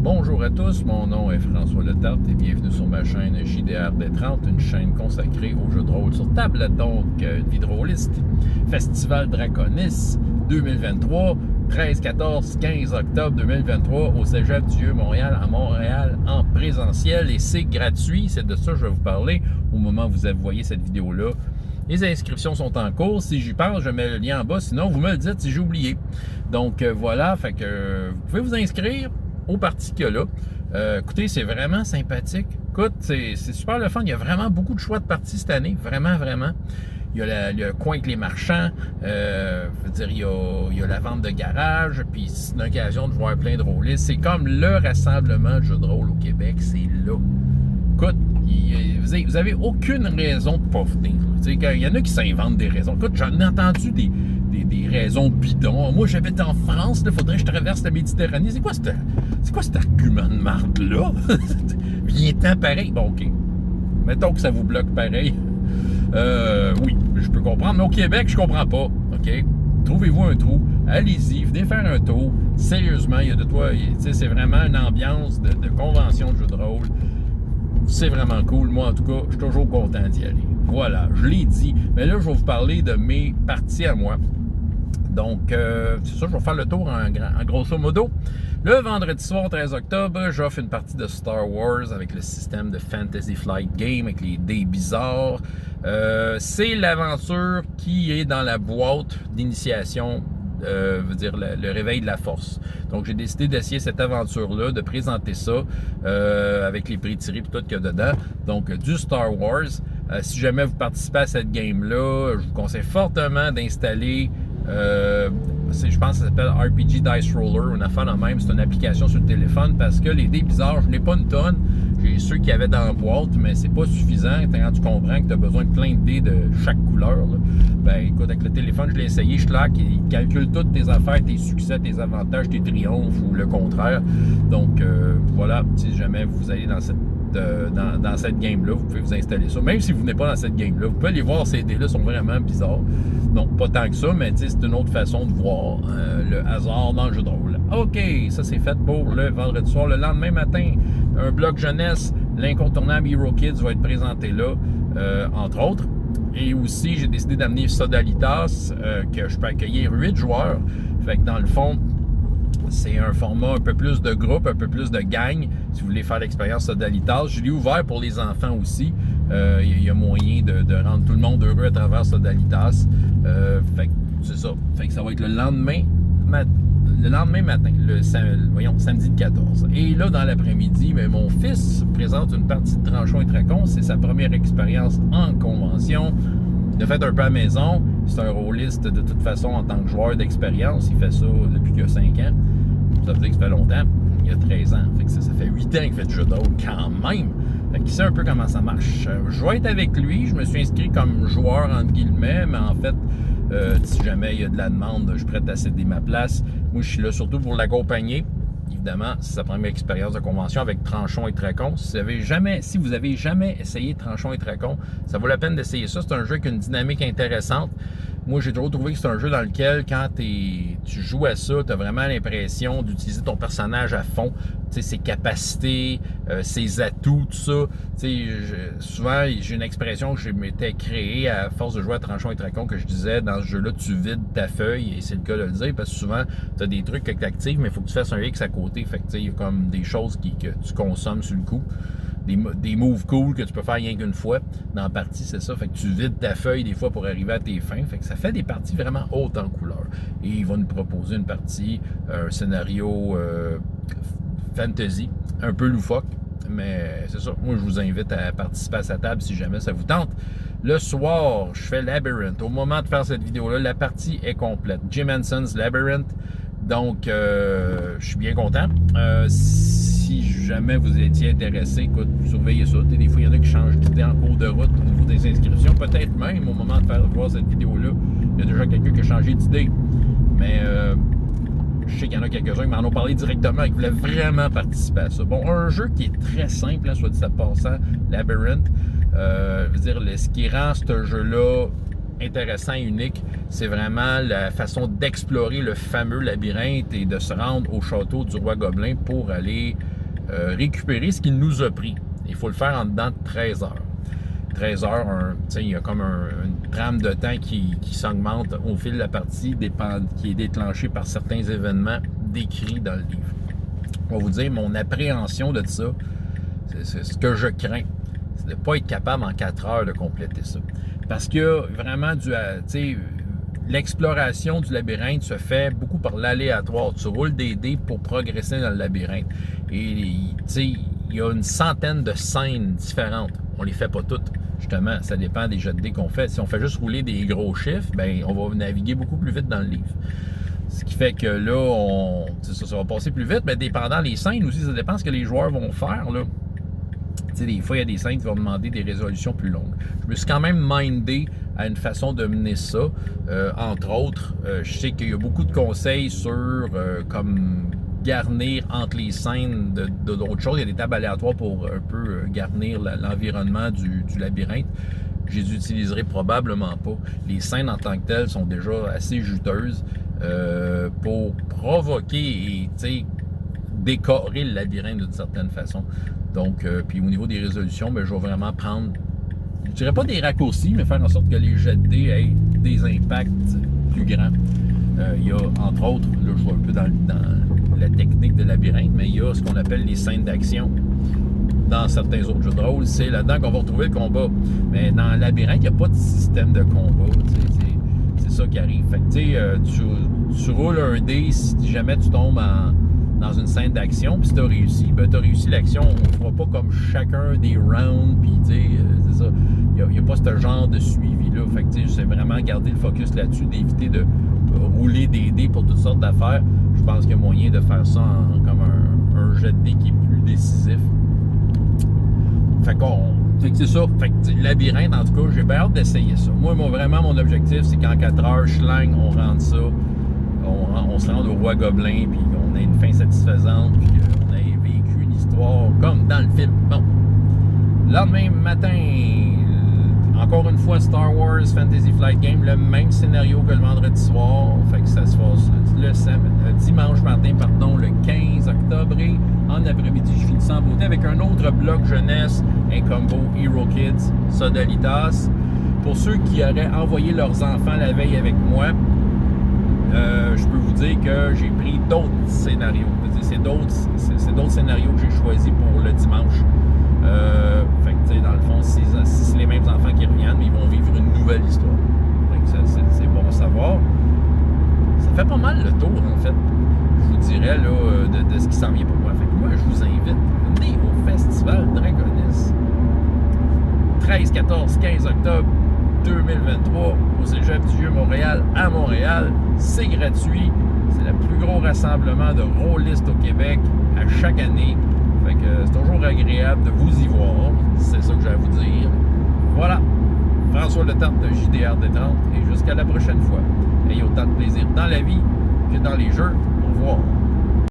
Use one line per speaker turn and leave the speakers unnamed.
Bonjour à tous, mon nom est François Letarte et bienvenue sur ma chaîne JDR D30, une chaîne consacrée aux jeux de rôle sur table. Donc, vie de rôliste, Festival Draconis 2023, 13, 14, 15 octobre 2023 au Cégep du Vieux-Montréal à Montréal en présentiel et c'est gratuit. C'est de ça que je vais vous parler au moment où vous voyez cette vidéo-là. Les inscriptions sont en cours. Si j'y pense, je mets le lien en bas. Sinon, vous me le dites si j'ai oublié. Donc, voilà. Fait que vous pouvez vous inscrire au parti qu'il y a là. Écoutez, c'est vraiment sympathique. Écoute, c'est super le fun. Il y a vraiment beaucoup de choix de parties cette année. Vraiment, vraiment. Il y a le coin avec les marchands. Je veux dire, il y a la vente de garage. Puis c'est une occasion de voir plein de rôlistes. C'est comme le rassemblement de jeux de rôle au Québec. C'est là. Écoute, vous avez aucune raison de ne pas venir. Il y en a qui s'inventent des raisons. Écoute, j'en ai entendu des raisons bidons. Moi, j'habite en France, il faudrait que je traverse la Méditerranée. C'est quoi cet argument de marde-là? Viens-t'en pareil. Bon, OK. Mettons que ça vous bloque pareil. Oui, je peux comprendre. Mais au Québec, je comprends pas. OK? Trouvez-vous un trou. Allez-y, venez faire un tour. Sérieusement, il y a de toi. C'est vraiment une ambiance de convention de jeu de rôle. C'est vraiment cool. Moi, en tout cas, je suis toujours content d'y aller. Voilà, je l'ai dit. Mais là, je vais vous parler de mes parties à moi. Donc, c'est ça, je vais faire le tour en grosso modo. Le vendredi soir, 13 octobre, j'offre une partie de Star Wars avec le système de Fantasy Flight Game, avec les dés bizarres. C'est l'aventure qui est dans la boîte d'initiation, veut dire le réveil de la force. Donc, j'ai décidé d'essayer cette aventure-là, de présenter ça avec les prix tirés et tout qu'il y a dedans. Donc, du Star Wars. Si jamais vous participez à cette game-là, je vous conseille fortement d'installer, je pense que ça s'appelle RPG Dice Roller, une affaire de même. C'est une application sur le téléphone parce que les dés bizarres, je n'ai pas une tonne. J'ai ceux qu'il y avait dans la boîte, mais c'est pas suffisant. Quand tu comprends que tu as besoin de plein de dés de chaque couleur, là, ben écoute, avec le téléphone, je l'ai essayé, je claque, il calcule toutes tes affaires, tes succès, tes avantages, tes triomphes ou le contraire. Donc voilà, si jamais vous allez dans cette game-là, vous pouvez vous installer ça. Même si vous n'êtes pas dans cette game-là, vous pouvez aller voir ces dés-là, sont vraiment bizarres. Non, pas tant que ça, mais c'est une autre façon de voir le hasard dans le jeu de rôle. OK, ça c'est fait pour le vendredi soir. Le lendemain matin, un bloc jeunesse, l'incontournable Hero Kids va être présenté là, entre autres. Et aussi, j'ai décidé d'amener Sodalitas, que je peux accueillir 8 joueurs. Fait que dans le fond, c'est un format un peu plus de groupe, un peu plus de gang, si vous voulez faire l'expérience Sodalitas. Je l'ai ouvert pour les enfants aussi. Il y a moyen de rendre tout le monde heureux à travers Sodalitas. Fait que c'est ça. Fait que ça va être le lendemain matin, samedi le 14. Et là, dans l'après-midi, mon fils présente une partie de Tranchons et Tracons. C'est sa première expérience en convention. Il a fait un peu à la maison. C'est un rôliste de toute façon en tant que joueur d'expérience. Il fait ça depuis qu'il a 5 ans. Ça veut dire que ça fait longtemps. Il a 13 ans. Fait que ça fait 8 ans qu'il fait du jeu de rôle quand même. Fait qu'il sait un peu comment ça marche. Je vais être avec lui. Je me suis inscrit comme joueur entre guillemets, mais en fait, si jamais il y a de la demande, je suis prêt à céder ma place. Moi, je suis là surtout pour l'accompagner. Évidemment, c'est sa première expérience de convention avec Tranchons et Tracons. Si vous avez jamais essayé Tranchons et Tracons, ça vaut la peine d'essayer ça. C'est un jeu avec une dynamique intéressante. Moi, j'ai toujours trouvé que c'est un jeu dans lequel, quand tu joues à ça, tu as vraiment l'impression d'utiliser ton personnage à fond. Tu sais, ses capacités, ses atouts, tout ça. Tu sais, souvent, j'ai une expression que je m'étais créée à force de jouer à Tranchons et Tracons que je disais, dans ce jeu-là, tu vides ta feuille, et c'est le cas de le dire, parce que souvent, tu as des trucs que tu actives, mais il faut que tu fasses un X à côté. Fait que, tu sais, il y a comme des choses que tu consommes sur le coup. Des moves cool que tu peux faire rien qu'une fois dans la partie, c'est ça. Fait que tu vides ta feuille des fois pour arriver à tes fins. Fait que ça fait des parties vraiment hautes en couleur. Et il va nous proposer une partie, un scénario fantasy, un peu loufoque. Mais c'est ça. Moi, je vous invite à participer à sa table si jamais ça vous tente. Le soir, je fais Labyrinth. Au moment de faire cette vidéo-là, la partie est complète. Jim Henson's Labyrinth. Donc, je suis bien content. Si jamais vous étiez intéressé, écoute, surveillez ça. Des fois, il y en a qui changent d'idée en cours de route au niveau des inscriptions. Peut-être même au moment de voir cette vidéo-là, il y a déjà quelqu'un qui a changé d'idée. Mais je sais qu'il y en a quelques-uns qui m'en ont parlé directement et qui voulaient vraiment participer à ça. Bon, un jeu qui est très simple, soit dit en passant, Labyrinth. Je veux dire, ce qui rend ce jeu-là intéressant et unique, c'est vraiment la façon d'explorer le fameux labyrinthe et de se rendre au château du roi Gobelin pour aller récupérer ce qu'il nous a pris. Il faut le faire en dedans de 13 heures. 13 heures, il y a comme une trame de temps qui s'augmente au fil de la partie, qui est déclenchée par certains événements décrits dans le livre. On va vous dire, mon appréhension de ça, c'est ce que je crains, c'est de ne pas être capable en 4 heures de compléter ça. Parce que vraiment, l'exploration du labyrinthe se fait beaucoup par l'aléatoire. Tu roules des dés pour progresser dans le labyrinthe. Et il y a une centaine de scènes différentes. On ne les fait pas toutes. Justement, ça dépend des jets de dés qu'on fait. Si on fait juste rouler des gros chiffres, ben on va naviguer beaucoup plus vite dans le livre. Ce qui fait que là, ça va passer plus vite, mais dépendant des scènes aussi, ça dépend de ce que les joueurs vont faire, là. Des fois, il y a des scènes qui vont demander des résolutions plus longues. Je me suis quand même mindé à une façon de mener ça. Entre autres, je sais qu'il y a beaucoup de conseils sur comme garnir entre les scènes d'autres choses. Il y a des tables aléatoires pour un peu garnir l'environnement du labyrinthe. Je les utiliserai probablement pas. Les scènes en tant que telles sont déjà assez juteuses pour provoquer et décorer le labyrinthe d'une certaine façon. Donc, puis au niveau des résolutions, ben, je vais vraiment prendre, je dirais pas des raccourcis, mais faire en sorte que les jets de dés aient des impacts plus grands. Il y a, entre autres, là je vois un peu dans la technique de labyrinthe, mais il y a ce qu'on appelle les scènes d'action. Dans certains autres jeux de rôle, c'est là-dedans qu'on va retrouver le combat. Mais dans le labyrinthe, il n'y a pas de système de combat. C'est ça qui arrive. Fait que tu roules un dé si jamais tu tombes dans une scène d'action, puis si tu as réussi, ben tu as réussi l'action. On ne fera pas comme chacun des rounds, puis c'est ça. Il n'y a pas ce genre de suivi-là. Fait que c'est vraiment garder le focus là-dessus, d'éviter de rouler des dés pour toutes sortes d'affaires. Je pense qu'il y a moyen de faire ça comme un jet de dés qui est plus décisif. Fait que c'est ça. Fait que labyrinthe, en tout cas, j'ai bien hâte d'essayer ça. Moi, vraiment, mon objectif, c'est qu'en 4 heures, schlang, on rentre ça. On se rende au roi gobelin, puis on a une fin satisfaisante, puis on a vécu une histoire comme dans le film. Bon. Lendemain matin, encore une fois, Star Wars Fantasy Flight Game, le même scénario que le vendredi soir. Fait que ça se passe le dimanche matin, le 15 octobre. Et en après-midi, je finis ça en beauté avec un autre bloc jeunesse, un combo Hero Kids, Sodalitas. Pour ceux qui auraient envoyé leurs enfants la veille avec moi, je peux vous dire que j'ai pris d'autres scénarios. C'est d'autres scénarios que j'ai choisis pour le dimanche. Fait que, dans le fond, si c'est les mêmes enfants qui reviennent, mais ils vont vivre une nouvelle histoire. C'est bon à savoir. Ça fait pas mal le tour, en fait, je vous dirais, là, de ce qui s'en vient pour moi. Fait que moi, je vous invite, venez au Festival Draconis. 13, 14, 15 octobre 2023 au Cégep du Vieux-Montréal à Montréal. C'est gratuit. C'est le plus gros rassemblement de rôlistes au Québec à chaque année. Fait que c'est toujours agréable de vous y voir. C'est ça que j'ai à vous dire. Voilà. François Letarte de JDR Détente et jusqu'à la prochaine fois. Ayez autant de plaisir dans la vie que dans les jeux. Au revoir.